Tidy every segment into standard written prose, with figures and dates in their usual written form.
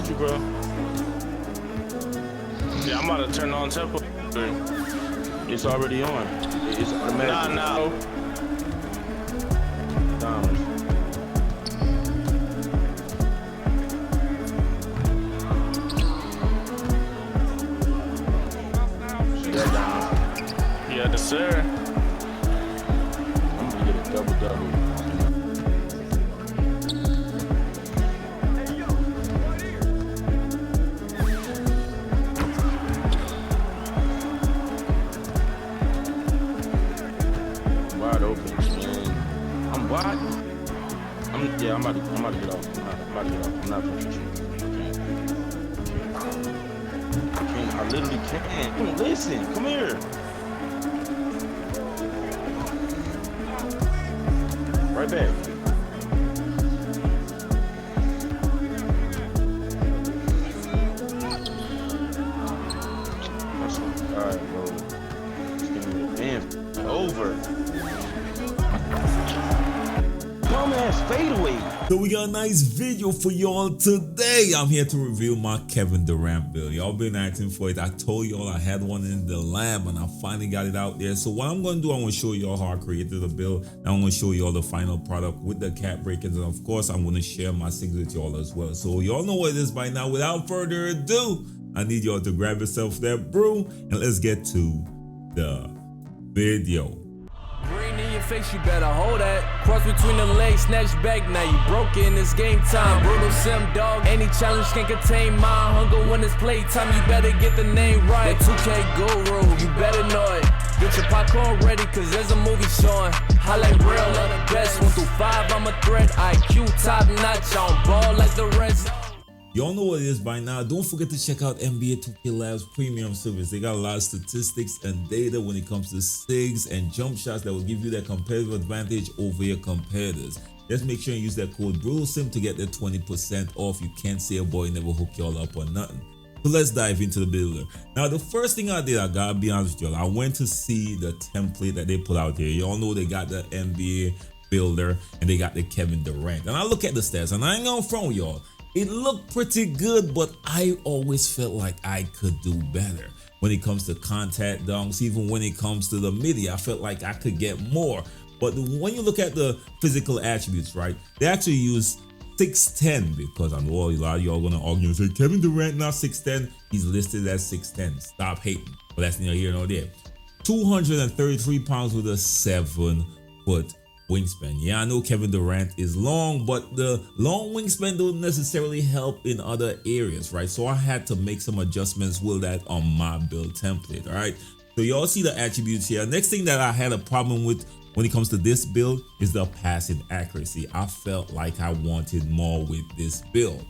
with you, bro. Yeah, I'm about to turn on tempo. It's already on. It's automatic. Nah. Diamonds. Yes, sir. I'm gonna get a double-double. Wide open, man. I'm wide. I'm about to get off. I'm not gonna shoot. I literally can't. Come on, listen. Come here. Right back. Alright, bro. It's getting advanced. Over. Dumbass fadeaway. So we got a nice video for y'all today. I'm here to reveal my Kevin Durant build. Y'all been asking for it. I told y'all I had one in the lab and I finally got it out there. So what I'm going to do, I'm going to show y'all how I created the build. And I'm going to show y'all the final product with the cap breakers. And of course, I'm going to share my secrets with y'all as well. So y'all know what it is by now. Without further ado, I need y'all to grab yourself that brew and let's get to the video. Green in your face, you better hold that. Cross between the legs, snatch back. Now you broke in this game time. Brutal sim dog. Any challenge can contain my hunger when it's playtime. You better get the name right. The 2K guru, you better know it. Get your popcorn ready, cause there's a movie showing. Highlight real of the best. 1 through 5, I'm a threat. IQ top notch, on ball like the rest. Y'all know what it is by now. Don't forget to check out NBA 2K Labs premium service. They got a lot of statistics and data when it comes to SIGs and jump shots that will give you that competitive advantage over your competitors. Just make sure you use that code BRULSIM to get the 20% off. You can't say a boy never hook y'all up or nothing. So let's dive into the builder. Now the first thing I did, I gotta be honest with y'all, I went to see the template that they put out here. Y'all know they got the NBA builder and they got the Kevin Durant. And I look at the stats and I ain't gonna front with y'all. It looked pretty good, but I always felt like I could do better. When it comes to contact dunks, even when it comes to the midi, I felt like I could get more. But when you look at the physical attributes, right, they actually use 6'10", because I know a lot of y'all gonna argue and say, Kevin Durant not 6'10", he's listed as 6'10". Stop hating. But that's neither here nor there. 233 pounds with a 7-foot wingspan. Yeah, I know Kevin Durant is long, but the long wingspan don't necessarily help in other areas, right? So I had to make some adjustments with that on my build template, all right? So y'all see the attributes here. Next thing that I had a problem with when it comes to this build is the passing accuracy. I felt like I wanted more with this build.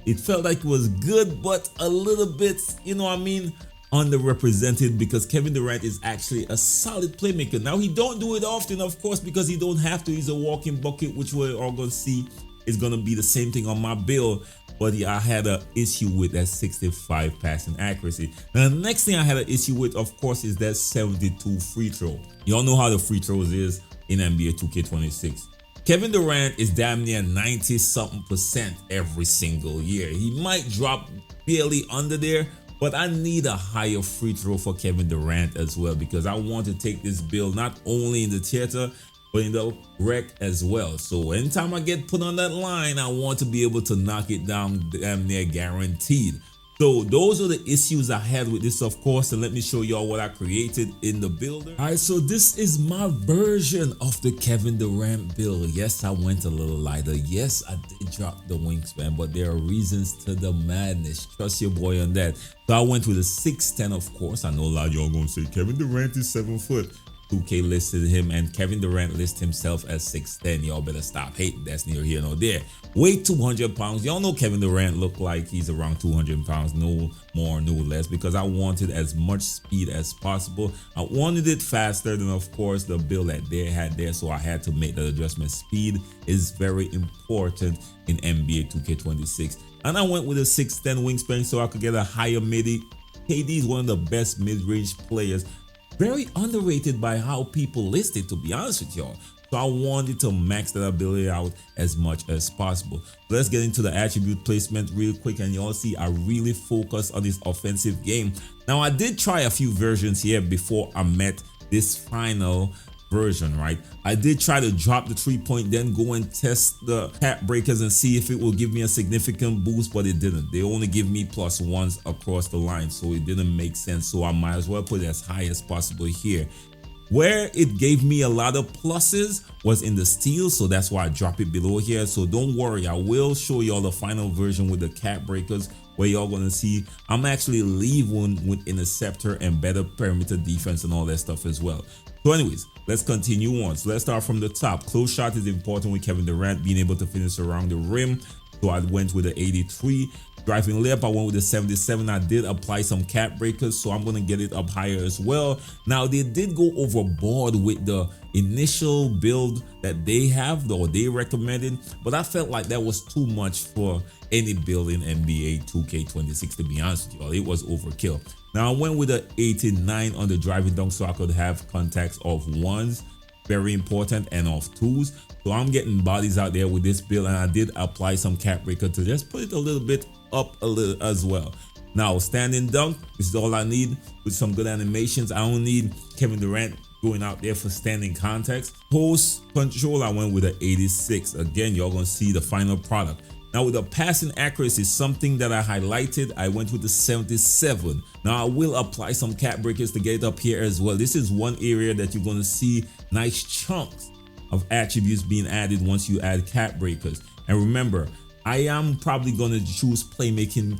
It felt like it was good, but a little bit, you know what I mean, underrepresented, because Kevin Durant is actually a solid playmaker. Now he don't do it often, of course, because he don't have to. He's a walking bucket, which we're all gonna see is gonna be the same thing on my build. But yeah, I had an issue with that 65 passing accuracy. And the next thing I had an issue with, of course, is that 72 free throw. Y'all know how the free throws is in NBA 2K26. Kevin Durant is damn near 90-something% every single year. He might drop barely under there, but I need a higher free throw for Kevin Durant as well, because I want to take this build not only in the theater, but in the rec as well. So anytime I get put on that line, I want to be able to knock it down damn near guaranteed. So those are the issues I had with this, of course, and let me show y'all what I created in the builder. All right, so this is my version of the Kevin Durant build. Yes, I went a little lighter. Yes, I did drop the wingspan, but there are reasons to the madness. Trust your boy on that. So I went with a 6'10", of course. I know a lot of y'all gonna say Kevin Durant is 7 foot. 2K listed him and Kevin Durant listed himself as 6'10". Y'all better stop hating. That's neither here nor there. Weight 200 pounds. Y'all know Kevin Durant look like he's around 200 pounds, no more, no less, because I wanted as much speed as possible. I wanted it faster than, of course, the build that they had there, so I had to make that adjustment. Speed is very important in NBA 2K26. And I went with a 6'10" wingspan so I could get a higher midi. KD is one of the best mid-range players. Very underrated by how people list it, to be honest with y'all. So I wanted to max that ability out as much as possible. Let's get into the attribute placement real quick, and y'all see I really focus on this offensive game. Now I did try a few versions here before I met this final version, right? I did try to drop the 3-point, then go and test the cap breakers and see if it will give me a significant boost, but it didn't. They only give me +1s across the line, so it didn't make sense. So I might as well put it as high as possible here. Where it gave me a lot of pluses was in the steal, so that's why I drop it below here. So don't worry, I will show y'all the final version with the cap breakers, where y'all gonna see I'm actually leaving with interceptor and better perimeter defense and all that stuff as well. So anyways, let's continue on. So let's start from the top. Close shot is important with Kevin Durant being able to finish around the rim. So I went with the 83. Driving layup, I went with the 77. I did apply some cap breakers, so I'm gonna get it up higher as well. Now they did go overboard with the initial build that they have, or they recommended, but I felt like that was too much for any build in NBA 2K26, to be honest with y'all. It was overkill. Now I went with the 89 on the driving dunk, so I could have contacts of 1s, very important, and of 2s. So I'm getting bodies out there with this build, and I did apply some cap breaker to just put it a little bit up a little as well. Now standing dunk, this is all I need with some good animations. I don't need Kevin Durant going out there for standing contacts. Post control, I went with an 86. Again, y'all gonna see the final product. Now with the passing accuracy, something that I highlighted, I went with the 77. Now I will apply some cap breakers to get it up here as well. This is one area that you're gonna see nice chunks of attributes being added once you add cap breakers. And remember, I am probably gonna choose playmaking,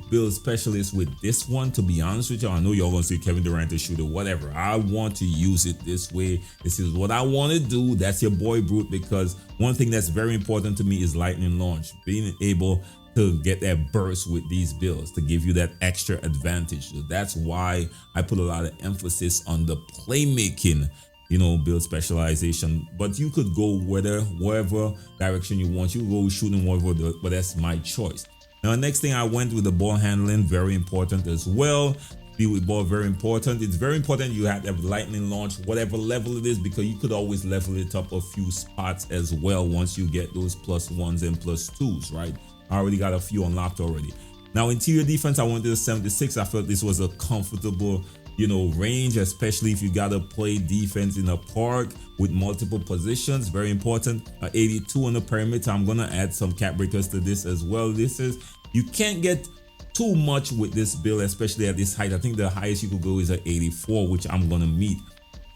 build specialist with this one, to be honest with y'all. I know y'all gonna say Kevin Durant is shooter, whatever. I want to use it this way. This is what I want to do. That's your boy Brute, because one thing that's very important to me is lightning launch, being able to get that burst with these builds to give you that extra advantage. So that's why I put a lot of emphasis on the playmaking, build specialization. But you could go wherever direction you want. You go shooting whatever, but that's my choice. Now, next thing, I went with the ball handling, very important as well. Be with ball, very important. It's very important you have to have lightning launch, whatever level it is, because you could always level it up a few spots as well once you get those +1s and +2s, right? I already got a few unlocked already. Now, interior defense, I went to the 76. I felt this was a comfortable range, especially if you gotta play defense in a park with multiple positions. Very important. 82 on the perimeter. I'm gonna add some cap breakers to this as well. You can't get too much with this build, especially at this height. I think the highest you could go is an 84, which I'm gonna meet.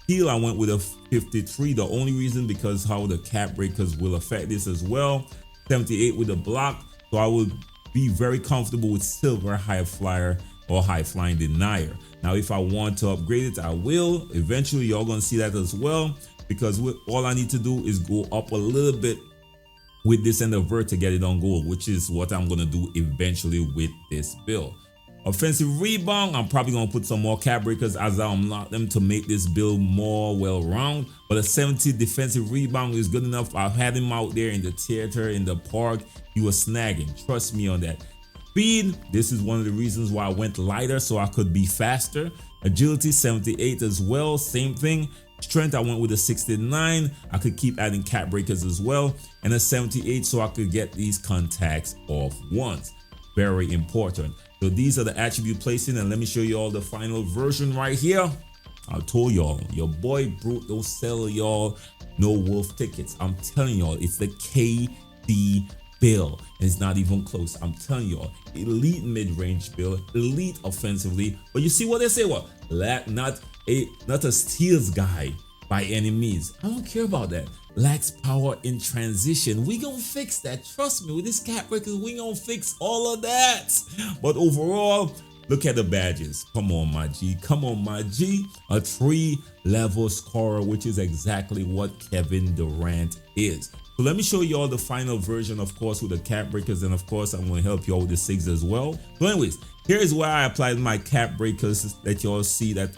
Heel, I went with a 53. The only reason because how the cap breakers will affect this as well. 78 with the block, so I would be very comfortable with silver high flyer or high flying denier. Now, if I want to upgrade it, I will. Eventually, y'all gonna see that as well, because all I need to do is go up a little bit with this and the vert to get it on goal, which is what I'm gonna do eventually with this build. Offensive rebound, I'm probably gonna put some more cap breakers as I unlock them to make this build more well-rounded. But a 70 defensive rebound is good enough. I've had him out there in the theater, in the park. He was snagging. Trust me on that. Speed, this is one of the reasons why I went lighter, so I could be faster. Agility, 78 as well, same thing. Strength, I went with a 69. I could keep adding cap breakers as well. And a 78, so I could get these contacts off once. Very important. So these are the attribute placing, and let me show you all the final version right here. I told y'all, your boy Brute don't sell y'all no wolf tickets. I'm telling y'all, it's the KD build, and it's not even close. I'm telling y'all, elite mid-range build, elite offensively. But you see what they say? What? Not a steals guy by any means. I don't care about that. Lacks power in transition. We gonna fix that. Trust me, with this cap breakers, we gonna fix all of that. But overall, look at the badges. Come on, my G. Come on, my G. A 3-level scorer, which is exactly what Kevin Durant is. So let me show you all the final version, of course, with the cap breakers, and of course, I'm going to help you all with the SIGs as well. So anyways, here's where I applied my cap breakers that y'all see that,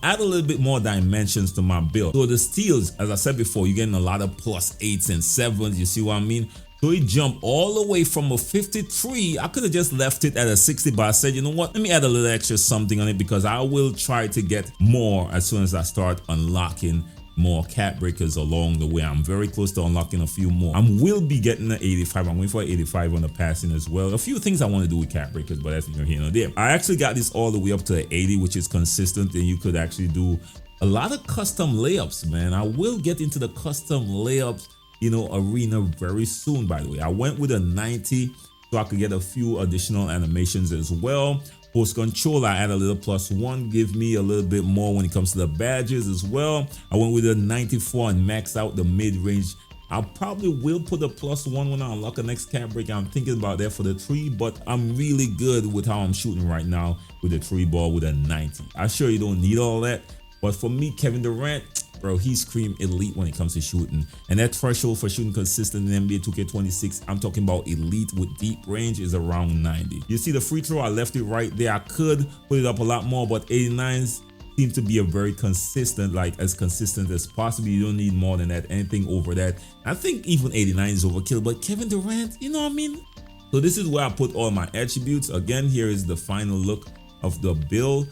add a little bit more dimensions to my build. So the steals, as I said before, you're getting a lot of +8s and 7s. You see what I mean? So it jumped all the way from a 53. I could have just left it at a 60, but I said, you know what? Let me add a little extra something on it, because I will try to get more as soon as I start unlocking more cat breakers along the way. I'm very close to unlocking a few more. I will be getting an 85. I'm waiting for 85 on the passing as well. A few things I want to do with cat breakers, but that's neither here nor there. I actually got this all the way up to 80, which is consistent, and you could actually do a lot of custom layups, man. I will get into the custom layups, you know, arena very soon, by the way. I went with a 90 so I could get a few additional animations as well. Post control, I add a little +1, give me a little bit more when it comes to the badges as well. I went with a 94 and max out the mid-range. I probably will put a +1 when I unlock the next cat break. I'm thinking about that for the 3, but I'm really good with how I'm shooting right now with the 3 ball with a 90. I'm sure you don't need all that, but for me, Kevin Durant, bro, he's cream elite when it comes to shooting. And that threshold for shooting consistent in NBA 2K26, I'm talking about elite with deep range, is around 90. You see the free throw, I left it right there. I could put it up a lot more, but 89s seem to be a very consistent, like as consistent as possible. You don't need more than that, anything over that. I think even 89 is overkill, but Kevin Durant, you know what I mean? So this is where I put all my attributes. Again, here is the final look of the build.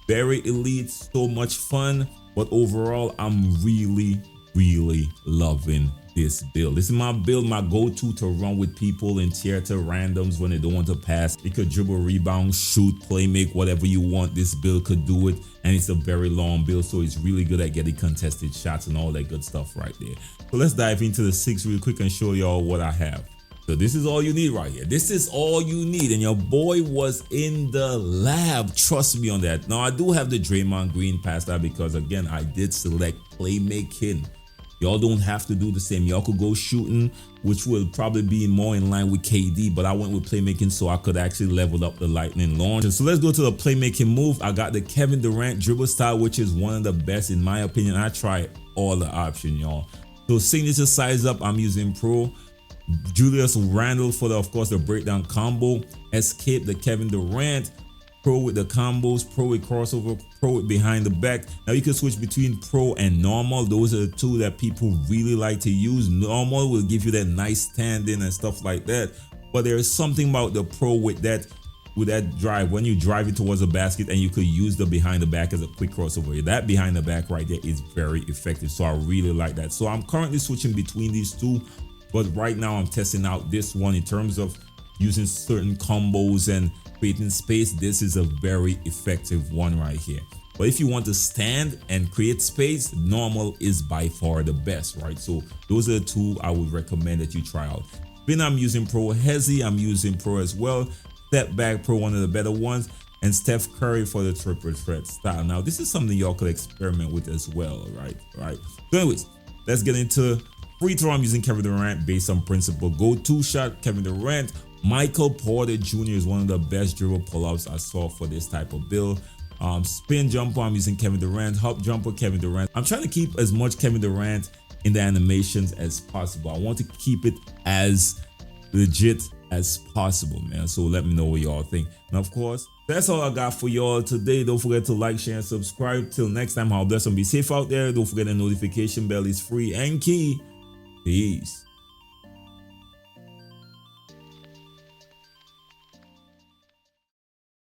Very elite, so much fun. But overall, I'm really loving this build. This is my build, my go-to to run with people in tier to randoms when they don't want to pass. You could dribble, rebound, shoot, play, make, whatever you want. This build could do it. And it's a very long build, so it's really good at getting contested shots and all that good stuff right there. So let's dive into the 6 real quick and show y'all what I have. So this is all you need right here. This is all you need. And your boy was in the lab. Trust me on that. Now, I do have the Draymond Green past that because, again, I did select playmaking. Y'all don't have to do the same. Y'all could go shooting, which will probably be more in line with KD, but I went with playmaking so I could actually level up the lightning launch. So let's go to the playmaking move. I got the Kevin Durant dribble style, which is one of the best in my opinion. I tried all the options, y'all. So signature size up, I'm using Pro. Julius Randle for the, of course, the breakdown combo. Escape the Kevin Durant. Pro with the combos, Pro with crossover, Pro with behind the back. Now you can switch between Pro and normal. Those are the two that people really like to use. Normal will give you that nice standing and stuff like that, but there is something about the Pro with that drive when you drive it towards the basket, and you could use the behind the back as a quick crossover. That behind the back right there is very effective, so I really like that. So I'm currently switching between these two, but right now I'm testing out this one in terms of using certain combos and creating space. This is a very effective one right here. But if you want to stand and create space, normal is by far the best, right? So those are the two I would recommend that you try out. Then I'm using Pro. Hezi, I'm using Pro as well. Step back Pro, one of the better ones. And Steph Curry for the triple threat style. Now this is something y'all could experiment with as well, right? So anyways, let's get into free throw. I'm using Kevin Durant based on principle. Go-to shot, Kevin Durant. Michael Porter Jr. is one of the best dribble pull-ups I saw for this type of build. Spin jumper, I'm using Kevin Durant. Hop jumper, Kevin Durant. I'm trying to keep as much Kevin Durant in the animations as possible. I want to keep it as legit as possible, man. So let me know what y'all think. And of course, that's all I got for y'all today. Don't forget to like, share, and subscribe. Till next time, God bless and be safe out there. Don't forget the notification bell is free and key. Peace.